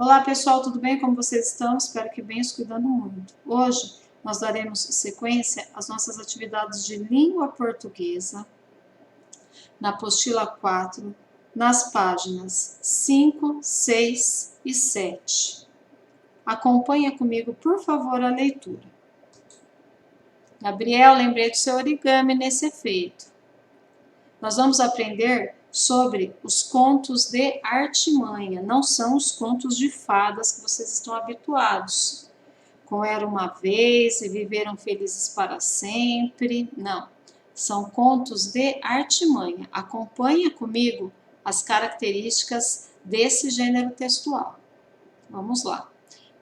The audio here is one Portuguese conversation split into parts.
Olá pessoal, tudo bem? Como vocês estão? Espero que bem, se cuidando muito. Hoje nós daremos sequência às nossas atividades de língua portuguesa na apostila 4, nas páginas 5, 6 e 7. Acompanha comigo, por favor, a leitura. Gabriel, lembrei do seu origami nesse efeito. Nós vamos aprender sobre os contos de artimanha, não são os contos de fadas que vocês estão habituados. Como era uma vez e viveram felizes para sempre, não. São contos de artimanha. Acompanha comigo as características desse gênero textual. Vamos lá.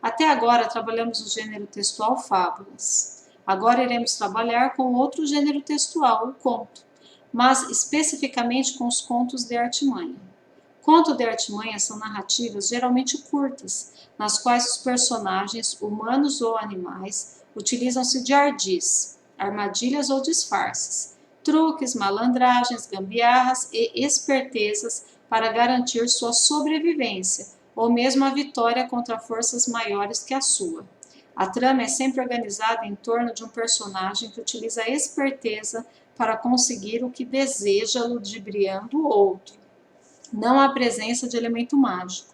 Até agora trabalhamos o gênero textual fábulas. Agora iremos trabalhar com outro gênero textual, o conto, mas especificamente com os contos de artimanha. Conto de artimanha são narrativas geralmente curtas, nas quais os personagens, humanos ou animais, utilizam-se de ardis, armadilhas ou disfarces, truques, malandragens, gambiarras e espertezas para garantir sua sobrevivência, ou mesmo a vitória contra forças maiores que a sua. A trama é sempre organizada em torno de um personagem que utiliza a esperteza para conseguir o que deseja, ludibriando o outro. Não há presença de elemento mágico,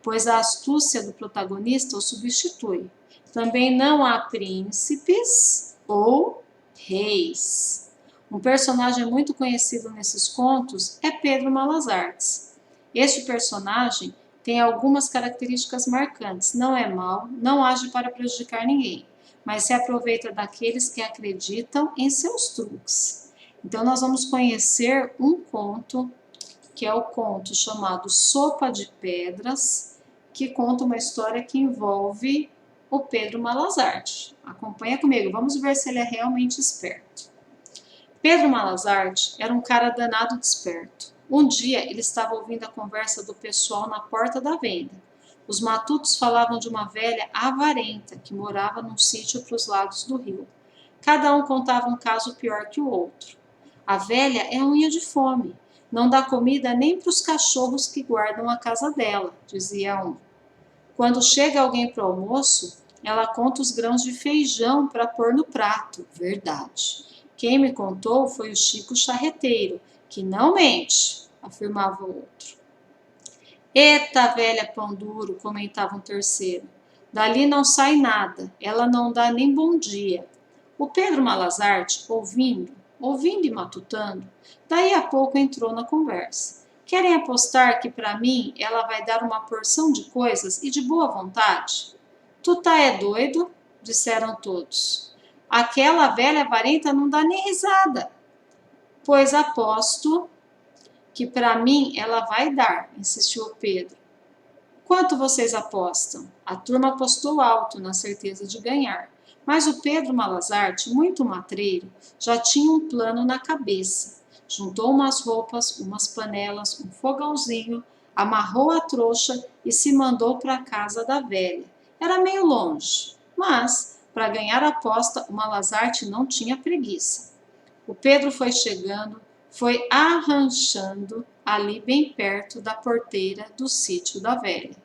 pois a astúcia do protagonista o substitui. Também não há príncipes ou reis. Um personagem muito conhecido nesses contos é Pedro Malas Artes. Este personagem tem algumas características marcantes. Não é mau, não age para prejudicar ninguém, mas se aproveita daqueles que acreditam em seus truques. Então, nós vamos conhecer um conto, que é o conto chamado Sopa de Pedras, que conta uma história que envolve o Pedro Malas Artes. Acompanha comigo, vamos ver se ele é realmente esperto. Pedro Malas Artes era um cara danado de esperto. Um dia ele estava ouvindo a conversa do pessoal na porta da venda. Os matutos falavam de uma velha avarenta que morava num sítio para os lados do rio. Cada um contava um caso pior que o outro. A velha é unha de fome. Não dá comida nem para os cachorros que guardam a casa dela, dizia um. Quando chega alguém para o almoço, ela conta os grãos de feijão para pôr no prato. Verdade. Quem me contou foi o Chico Charreteiro, que não mente, afirmava o outro. Eita, velha pão duro, comentava um terceiro. Dali não sai nada, ela não dá nem bom dia. O Pedro Malas Artes, ouvindo e matutando, daí a pouco entrou na conversa. Querem apostar que para mim ela vai dar uma porção de coisas e de boa vontade? Tu tá é doido? Disseram todos. Aquela velha avarenta não dá nem risada. Pois aposto que para mim ela vai dar, insistiu Pedro. Quanto vocês apostam? A turma apostou alto, na certeza de ganhar. Mas o Pedro Malas Artes, muito matreiro, já tinha um plano na cabeça. Juntou umas roupas, umas panelas, um fogãozinho, amarrou a trouxa e se mandou para a casa da velha. Era meio longe, mas, para ganhar a aposta, o Malas Artes não tinha preguiça. O Pedro foi chegando, foi arranchando ali bem perto da porteira do sítio da velha.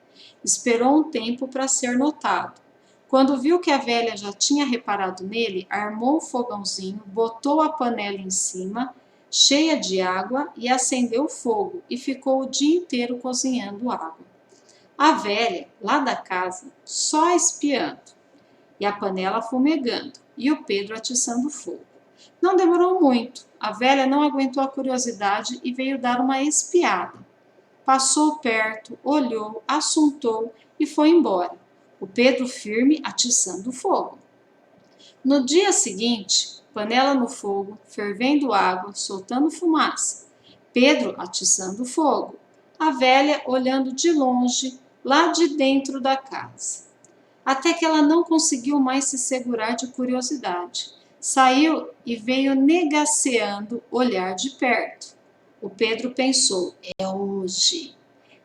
Esperou um tempo para ser notado. Quando viu que a velha já tinha reparado nele, armou o fogãozinho, botou a panela em cima, cheia de água, e acendeu o fogo, e ficou o dia inteiro cozinhando água. A velha, lá da casa, só espiando, e a panela fumegando, e o Pedro atiçando fogo. Não demorou muito, a velha não aguentou a curiosidade e veio dar uma espiada. Passou perto, olhou, assuntou e foi embora. O Pedro firme atiçando o fogo. No dia seguinte, panela no fogo, fervendo água, soltando fumaça. Pedro atiçando o fogo. A velha olhando de longe, lá de dentro da casa. Até que ela não conseguiu mais se segurar de curiosidade. Saiu e veio negaceando olhar de perto. O Pedro pensou, é hoje.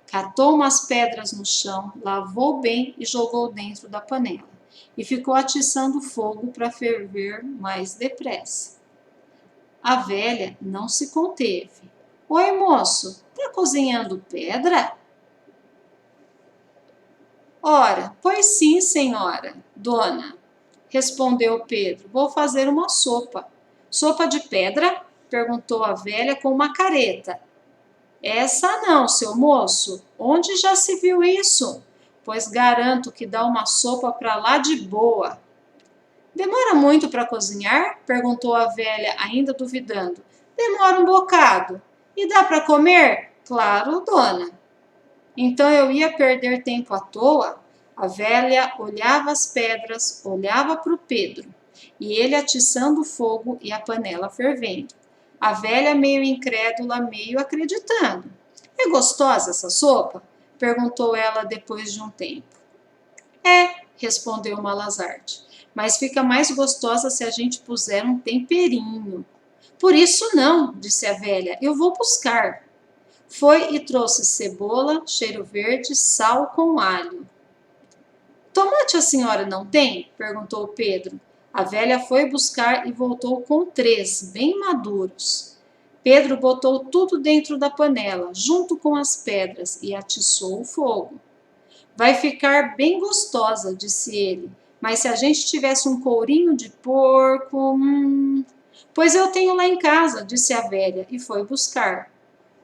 Catou umas pedras no chão, lavou bem e jogou dentro da panela. E ficou atiçando o fogo para ferver mais depressa. A velha não se conteve. Oi, moço, tá cozinhando pedra? Ora, pois sim, senhora, dona, respondeu Pedro, vou fazer uma sopa. Sopa de pedra? Perguntou a velha com uma careta. Essa não, seu moço. Onde já se viu isso? Pois garanto que dá uma sopa pra lá de boa. Demora muito para cozinhar? Perguntou a velha, ainda duvidando. Demora um bocado. E dá para comer? Claro, dona. Então eu ia perder tempo à toa? A velha olhava as pedras, olhava para o Pedro, e ele atiçando o fogo e a panela fervendo. A velha meio incrédula, meio acreditando. É gostosa essa sopa? Perguntou ela depois de um tempo. É, respondeu Malazarte, mas fica mais gostosa se a gente puser um temperinho. Por isso não, disse a velha, eu vou buscar. Foi e trouxe cebola, cheiro verde, sal com alho. Tomate a senhora não tem? Perguntou Pedro. A velha foi buscar e voltou com 3, bem maduros. Pedro botou tudo dentro da panela, junto com as pedras, e atiçou o fogo. Vai ficar bem gostosa, disse ele. Mas se a gente tivesse um courinho de porco. Pois eu tenho lá em casa, disse a velha, e foi buscar.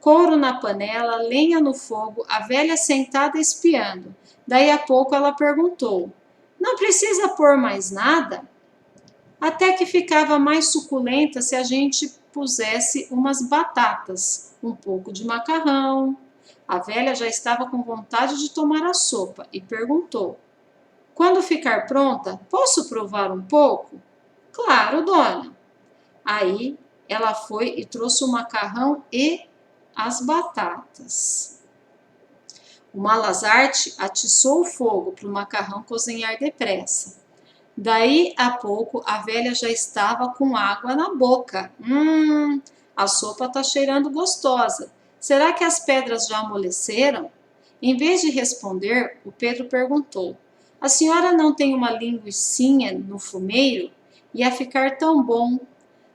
Couro na panela, lenha no fogo, a velha sentada espiando. Daí a pouco ela perguntou: Não precisa pôr mais nada? Até que ficava mais suculenta se a gente pusesse umas batatas, um pouco de macarrão. A velha já estava com vontade de tomar a sopa e perguntou: Quando ficar pronta, posso provar um pouco? Claro, dona. Aí ela foi e trouxe o macarrão e as batatas. O Malazarte atiçou o fogo para o macarrão cozinhar depressa. Daí a pouco a velha já estava com água na boca. A sopa está cheirando gostosa. Será que as pedras já amoleceram? Em vez de responder, o Pedro perguntou: A senhora não tem uma linguicinha no fumeiro? Ia ficar tão bom.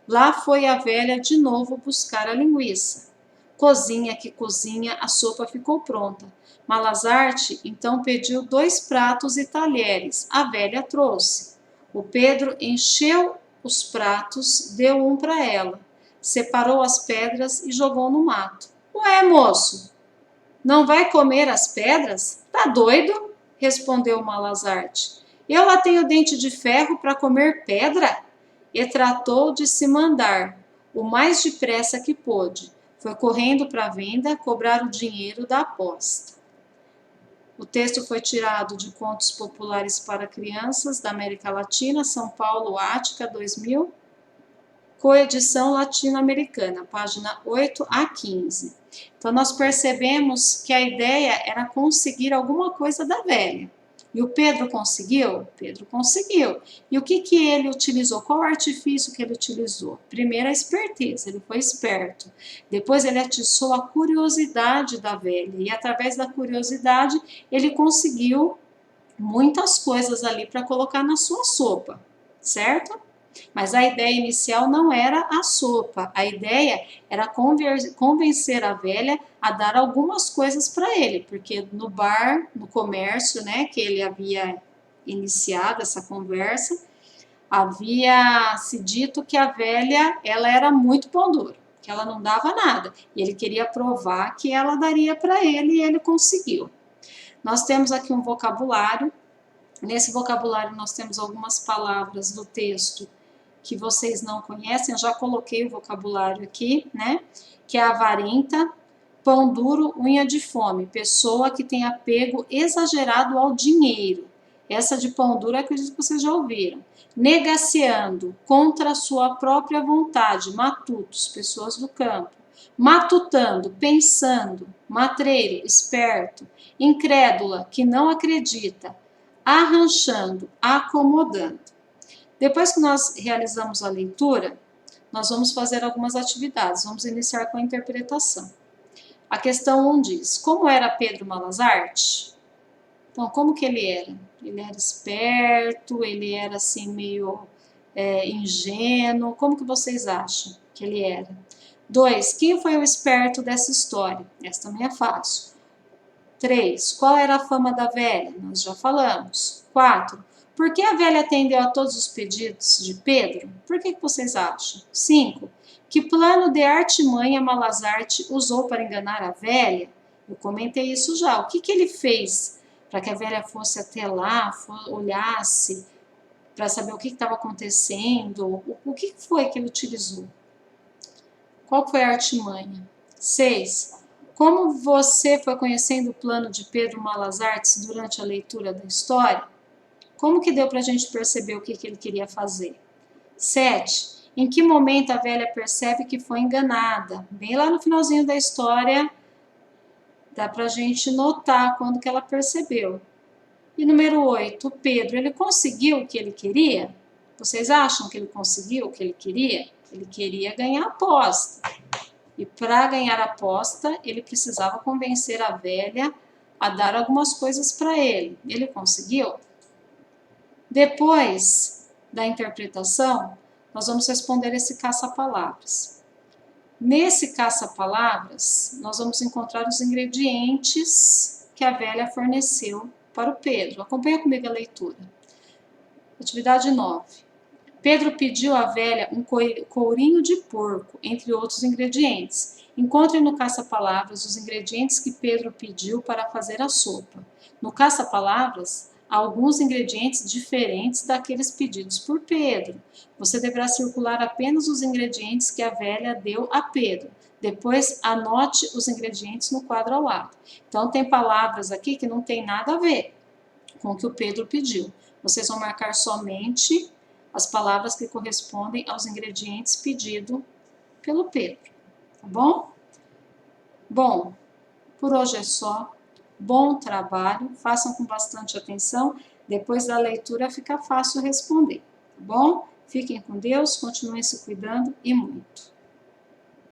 Lá foi a velha de novo buscar a linguiça. Cozinha que cozinha, a sopa ficou pronta. Malazarte então pediu 2 pratos e talheres. A velha trouxe. O Pedro encheu os pratos, deu um para ela, separou as pedras e jogou no mato. Ué, moço, não vai comer as pedras? Tá doido? Respondeu Malazarte. Eu lá tenho dente de ferro para comer pedra? E tratou de se mandar, o mais depressa que pôde. Foi correndo para a venda cobrar o dinheiro da aposta. O texto foi tirado de Contos Populares para Crianças da América Latina, São Paulo, Ática, 2000, coedição latino-americana, página 8 a 15. Então, nós percebemos que a ideia era conseguir alguma coisa da velha. E o Pedro conseguiu? Pedro conseguiu. E o que ele utilizou? Qual o artifício que ele utilizou? Primeiro, a esperteza, ele foi esperto. Depois, ele atiçou a curiosidade da velha. E, através da curiosidade, ele conseguiu muitas coisas ali para colocar na sua sopa, certo? Mas a ideia inicial não era a sopa, a ideia era convencer a velha a dar algumas coisas para ele, porque no bar, no comércio, né, que ele havia iniciado essa conversa, havia se dito que a velha, ela era muito pão duro, que ela não dava nada, e ele queria provar que ela daria para ele e ele conseguiu. Nós temos aqui um vocabulário. Nesse vocabulário nós temos algumas palavras do texto que vocês não conhecem, eu já coloquei o vocabulário aqui, né? Que é avarenta, pão duro, unha de fome, pessoa que tem apego exagerado ao dinheiro. Essa de pão duro, acredito que vocês já ouviram. Negaciando, contra a sua própria vontade, matutos, pessoas do campo. Matutando, pensando, matreiro, esperto. Incrédula, que não acredita. Arranchando, acomodando. Depois que nós realizamos a leitura, nós vamos fazer algumas atividades. Vamos iniciar com a interpretação. A questão 1 diz: Como era Pedro Malazarte? Então, como que ele era? Ele era esperto, ele era assim meio ingênuo. Como que vocês acham que ele era? 2. Quem foi o esperto dessa história? Essa também é fácil. 3. Qual era a fama da velha? Nós já falamos. 4. Por que a velha atendeu a todos os pedidos de Pedro? Por que vocês acham? 5. Que plano de artimanha Malazarte usou para enganar a velha? Eu comentei isso já. O que ele fez para que a velha fosse até lá, olhasse, para saber o que estava acontecendo? O que foi que ele utilizou? Qual foi a artimanha? 6. Como você foi conhecendo o plano de Pedro Malazarte durante a leitura da história? Como que deu para a gente perceber o que ele queria fazer? 7. Em que momento a velha percebe que foi enganada? Bem lá no finalzinho da história, dá para a gente notar quando que ela percebeu. E número 8, Pedro, ele conseguiu o que ele queria? Vocês acham que ele conseguiu o que ele queria? Ele queria ganhar a aposta. E para ganhar a aposta, ele precisava convencer a velha a dar algumas coisas para ele. Ele conseguiu? Depois da interpretação, nós vamos responder esse caça-palavras. Nesse caça-palavras, nós vamos encontrar os ingredientes que a velha forneceu para o Pedro. Acompanha comigo a leitura. Atividade 9. Pedro pediu à velha um courinho de porco, entre outros ingredientes. Encontre no caça-palavras os ingredientes que Pedro pediu para fazer a sopa. No caça-palavras, há alguns ingredientes diferentes daqueles pedidos por Pedro. Você deverá circular apenas os ingredientes que a velha deu a Pedro. Depois, anote os ingredientes no quadro ao lado. Então, tem palavras aqui que não tem nada a ver com o que o Pedro pediu. Vocês vão marcar somente as palavras que correspondem aos ingredientes pedidos pelo Pedro, tá bom? Bom, por hoje é só. Bom trabalho, façam com bastante atenção. Depois da leitura fica fácil responder, tá bom? Fiquem com Deus, continuem se cuidando e muito.